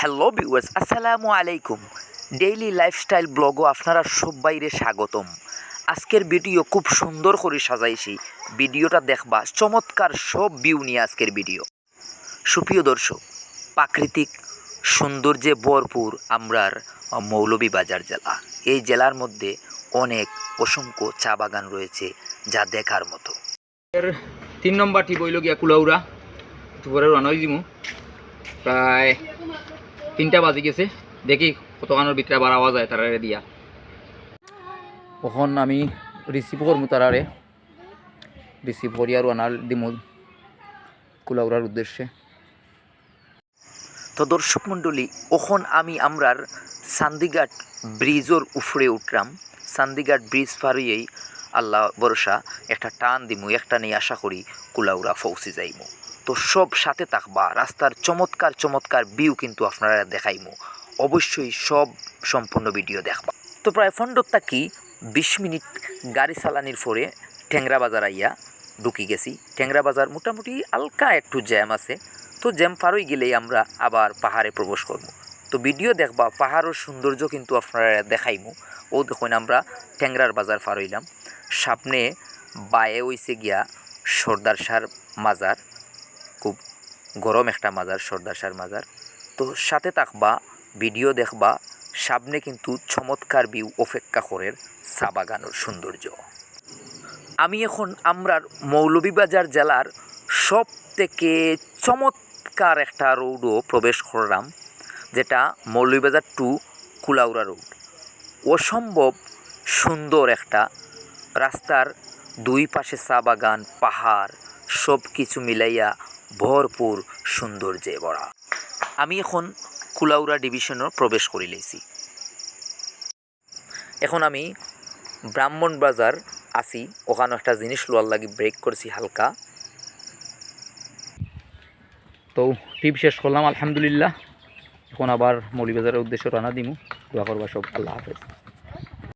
Hello viewers, আসসালামু আলাইকুম। Daily lifestyle ব্লগও আপনারা সবাইরে স্বাগতম। আজকের ভিডিও খুব সুন্দর করে সাজাইছি, ভিডিওটা দেখবা। চমৎকার সব ভিউ নিয়ে আজকের ভিডিও। সুপ্রিয় দর্শক, প্রাকৃতিক সৌন্দর্যে ভরপুর আমরার মৌলভীবাজার জেলা। এই জেলার মধ্যে অসংখ্য চা বাগান রয়েছে, যা দেখার মতো। এর 3 নম্বরটি বইল গিয়া কুলাউড়া দুপুরে রান্না দিমু। প্রায় 3টা বাজি গেছে, দেখি কতক্ষণের ভিতরে আবার আওয়াজ হয় তারারে দিয়া। তখন আমি রিসিভ করবো, তারারে রিসিভ করি আর রান্না দিমু কুলাউড়ার উদ্দেশ্যে। তো দর্শক মণ্ডলী, আমরার চান্দিঘাট ব্রিজের উপরে উঠলাম। চান্দিঘাট ব্রিজ পারিয়েই আল্লাহ ভরসা একটা টান দিমু, একটা নিয়ে আশা করি কুলাউড়া পৌঁছে যাইমু। তো সব সাথে থাকবা, রাস্তার চমৎকার চমৎকার ভিউ কিন্তু আপনারা দেখাইমু। অবশ্যই সব সম্পূর্ণ ভিডিও দেখবা। তো প্রায় 15 মিনিট গাড়ি চালানির পরে টেংরা বাজার আইয়া ঢুকি গেছি। টেংরা বাজার মোটামুটি হালকা একটু জ্যাম আছে, তো জ্যাম পারই গেলেই আমরা আবার পাহাড়ে প্রবেশ করব। তো ভিডিও দেখবা, পাহাড়ের সৌন্দর্য কিন্তু আপনারা দেখাইমু। ও দেখুন, আমরা টেংরার বাজার পার হইলাম। সামনে বায়ে হইছে গিয়া সর্দার শাহর মাজার, খুব গরম একটা মাজার, সর্দার শাহর মাজার। তো সাথে থাকবা, ভিডিও দেখবা। সামনে কিন্তু চমৎকার ভিউ অপেক্ষা করে চা বাগানের সৌন্দর্য। আমি এখন আমরার মৌলভীবাজার জেলার সব থেকে চমৎকার একটা রোডও প্রবেশ করলাম, যেটা মৌলভীবাজার টু কুলাউড়া রোড। অসম্ভব সুন্দর একটা রাস্তার দুই পাশে চা বাগান, পাহাড়, সব কিছু মিলাইয়া ভরপুর সৌন্দর্যে ভরা। আমি এখন কুলাউড়া ডিভিশনও প্রবেশ করে লইছি। এখন আমি ব্রাহ্মণবাজার আসি, ওখানে একটা জিনিস লোয়ার লাগি ব্রেক করছি হালকা। তো ট্রিপ শেষ করলাম আলহামদুলিল্লাহ। এখন আবার মৌলভীবাজারের উদ্দেশ্যে রানা দিমু। দোয়া করবা সব। আল্লাহ হাফেজ।